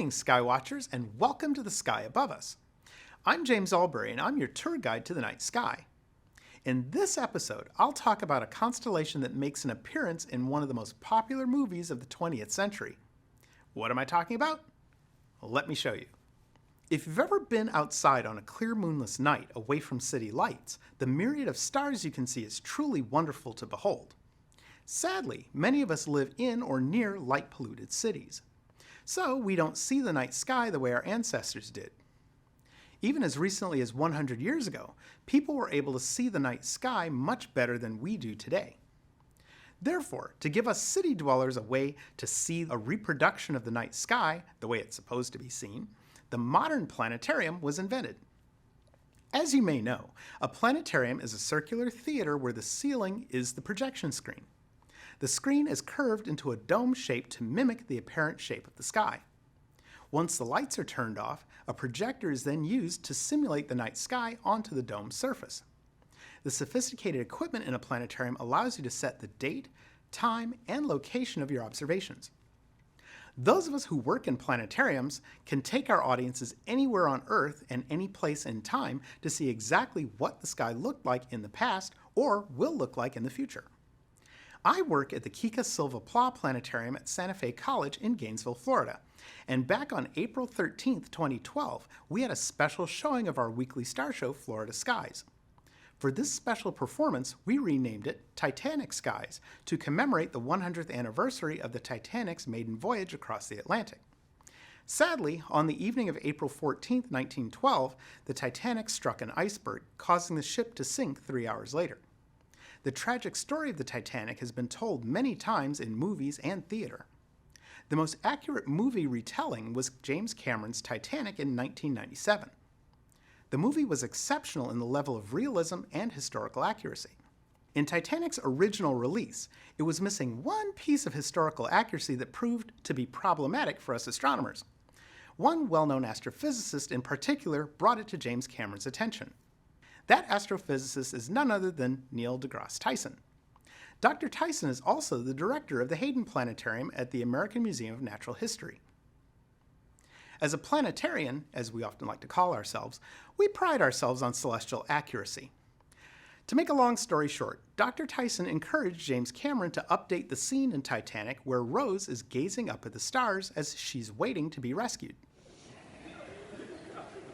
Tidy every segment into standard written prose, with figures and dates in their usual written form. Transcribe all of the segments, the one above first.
Greetings, Skywatchers, and welcome to the sky above us. I'm James Albury, and I'm your tour guide to the night sky. In this episode, I'll talk about a constellation that makes an appearance in one of the most popular movies of the 20th century. What am I talking about? Well, let me show you. If you've ever been outside on a clear moonless night away from city lights, the myriad of stars you can see is truly wonderful to behold. Sadly, many of us live in or near light-polluted cities. So we don't see the night sky the way our ancestors did. Even as recently as 100 years ago, people were able to see the night sky much better than we do today. Therefore, to give us city dwellers a way to see a reproduction of the night sky, the way it's supposed to be seen, the modern planetarium was invented. As you may know, a planetarium is a circular theater where the ceiling is the projection screen. The screen is curved into a dome shape to mimic the apparent shape of the sky. Once the lights are turned off, a projector is then used to simulate the night sky onto the dome's surface. The sophisticated equipment in a planetarium allows you to set the date, time, and location of your observations. Those of us who work in planetariums can take our audiences anywhere on Earth and any place in time to see exactly what the sky looked like in the past or will look like in the future. I work at the Kika Silva Pla Planetarium at Santa Fe College in Gainesville, Florida. And back on April 13th, 2012, we had a special showing of our weekly star show, Florida Skies. For this special performance, we renamed it Titanic Skies to commemorate the 100th anniversary of the Titanic's maiden voyage across the Atlantic. Sadly, on the evening of April 14, 1912, the Titanic struck an iceberg, causing the ship to sink 3 hours later. The tragic story of the Titanic has been told many times in movies and theater. The most accurate movie retelling was James Cameron's Titanic in 1997. The movie was exceptional in the level of realism and historical accuracy. In Titanic's original release, it was missing one piece of historical accuracy that proved to be problematic for us astronomers. One well-known astrophysicist in particular brought it to James Cameron's attention. That astrophysicist is none other than Neil deGrasse Tyson. Dr. Tyson is also the director of the Hayden Planetarium at the American Museum of Natural History. As a planetarian, as we often like to call ourselves, we pride ourselves on celestial accuracy. To make a long story short, Dr. Tyson encouraged James Cameron to update the scene in Titanic where Rose is gazing up at the stars as she's waiting to be rescued.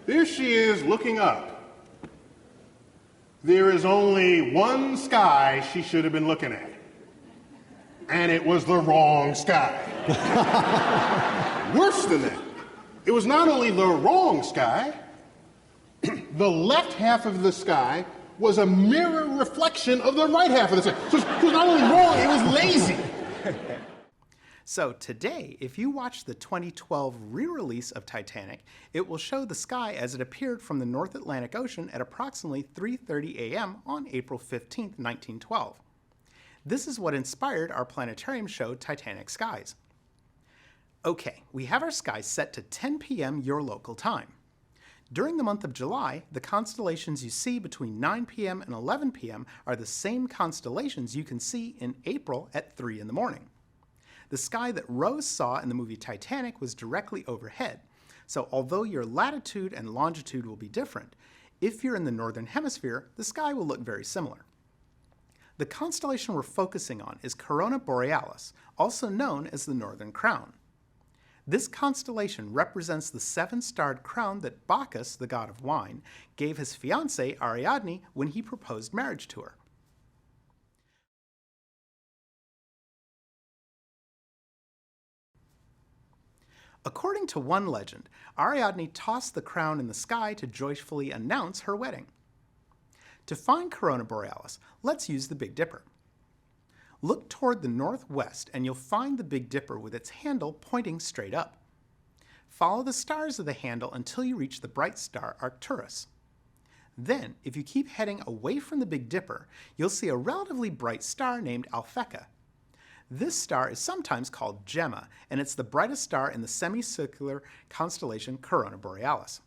There she is looking up. There is only one sky she should have been looking at. And it was the wrong sky. Worse than that, it was not only the wrong sky, the left half of the sky was a mirror reflection of the right half of the sky. So it was not only wrong, it was lazy. So today, if you watch the 2012 re-release of Titanic, it will show the sky as it appeared from the North Atlantic Ocean at approximately 3:30 a.m. on April 15, 1912. This is what inspired our planetarium show, Titanic Skies. Okay, we have our skies set to 10 p.m. your local time. During the month of July, the constellations you see between 9 p.m. and 11 p.m. are the same constellations you can see in April at 3 in the morning. The sky that Rose saw in the movie Titanic was directly overhead, so although your latitude and longitude will be different, if you're in the northern hemisphere, the sky will look very similar. The constellation we're focusing on is Corona Borealis, also known as the Northern Crown. This constellation represents the seven-starred crown that Bacchus, the god of wine, gave his fiancée Ariadne when he proposed marriage to her. According to one legend, Ariadne tossed the crown in the sky to joyfully announce her wedding. To find Corona Borealis, let's use the Big Dipper. Look toward the northwest and you'll find the Big Dipper with its handle pointing straight up. Follow the stars of the handle until you reach the bright star Arcturus. Then, if you keep heading away from the Big Dipper, you'll see a relatively bright star named Alphecca. This star is sometimes called Gemma, and it's the brightest star in the semicircular constellation Corona Borealis.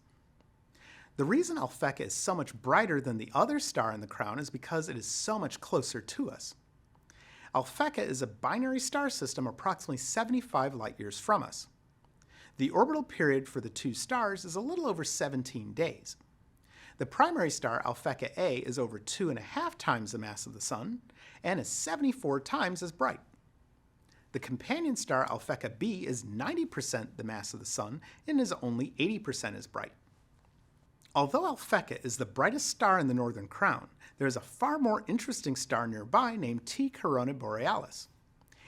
The reason Alphecca is so much brighter than the other star in the crown is because it is so much closer to us. Alphecca is a binary star system approximately 75 light-years from us. The orbital period for the two stars is a little over 17 days. The primary star, Alphecca A, is over 2.5 times the mass of the Sun and is 74 times as bright. The companion star, Alphecca B, is 90% the mass of the Sun and is only 80% as bright. Although Alphecca is the brightest star in the Northern Crown, there is a far more interesting star nearby named T Corona Borealis.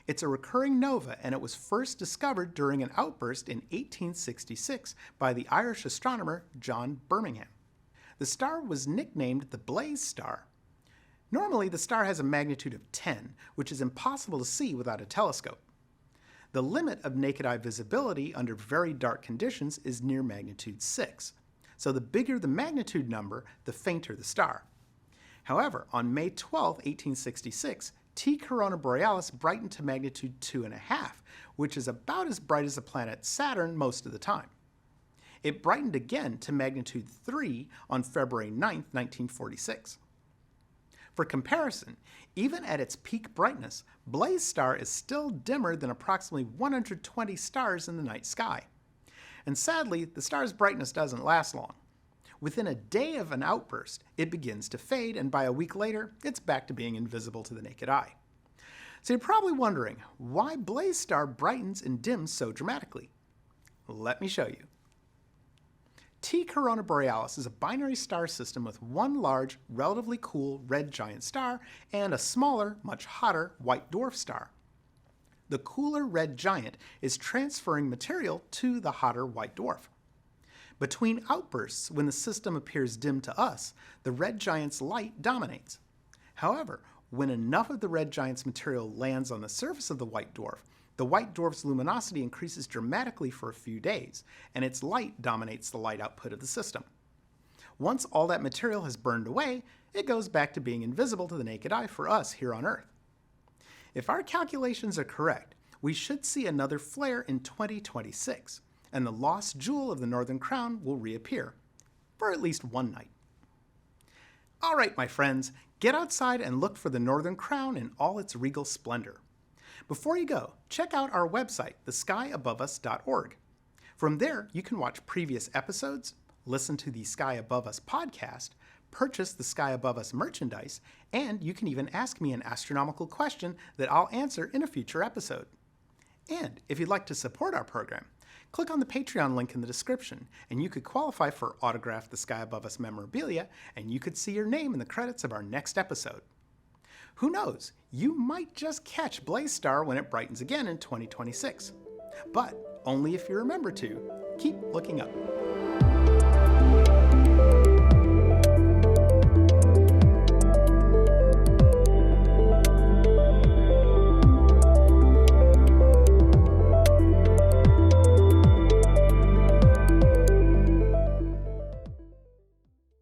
It's a recurring nova, and it was first discovered during an outburst in 1866 by the Irish astronomer John Birmingham. The star was nicknamed the Blaze Star. Normally, the star has a magnitude of 10, which is impossible to see without a telescope. The limit of naked eye visibility under very dark conditions is near magnitude 6. So the bigger the magnitude number, the fainter the star. However, on May 12, 1866, T Corona Borealis brightened to magnitude 2.5, which is about as bright as the planet Saturn most of the time. It brightened again to magnitude 3 on February 9, 1946. For comparison, even at its peak brightness, Blaze Star is still dimmer than approximately 120 stars in the night sky. And sadly, the star's brightness doesn't last long. Within a day of an outburst, it begins to fade, and by a week later, it's back to being invisible to the naked eye. So you're probably wondering why Blaze Star brightens and dims so dramatically. Let me show you. T Corona Borealis is a binary star system with one large, relatively cool red giant star and a smaller, much hotter white dwarf star. The cooler red giant is transferring material to the hotter white dwarf. Between outbursts, when the system appears dim to us, the red giant's light dominates. However, when enough of the red giant's material lands on the surface of the white dwarf's luminosity increases dramatically for a few days, and its light dominates the light output of the system. Once all that material has burned away, it goes back to being invisible to the naked eye for us here on Earth. If our calculations are correct, we should see another flare in 2026, and the lost jewel of the Northern Crown will reappear, for at least one night. All right, my friends, get outside and look for the Northern Crown in all its regal splendor. Before you go, check out our website, theskyabovus.org. From there, you can watch previous episodes, listen to the Sky Above Us podcast, purchase the Sky Above Us merchandise, and you can even ask me an astronomical question that I'll answer in a future episode. And if you'd like to support our program, click on the Patreon link in the description, and you could qualify for autographed The Sky Above Us memorabilia, and you could see your name in the credits of our next episode. Who knows, you might just catch Blaze Star when it brightens again in 2026. But only if you remember to keep looking up.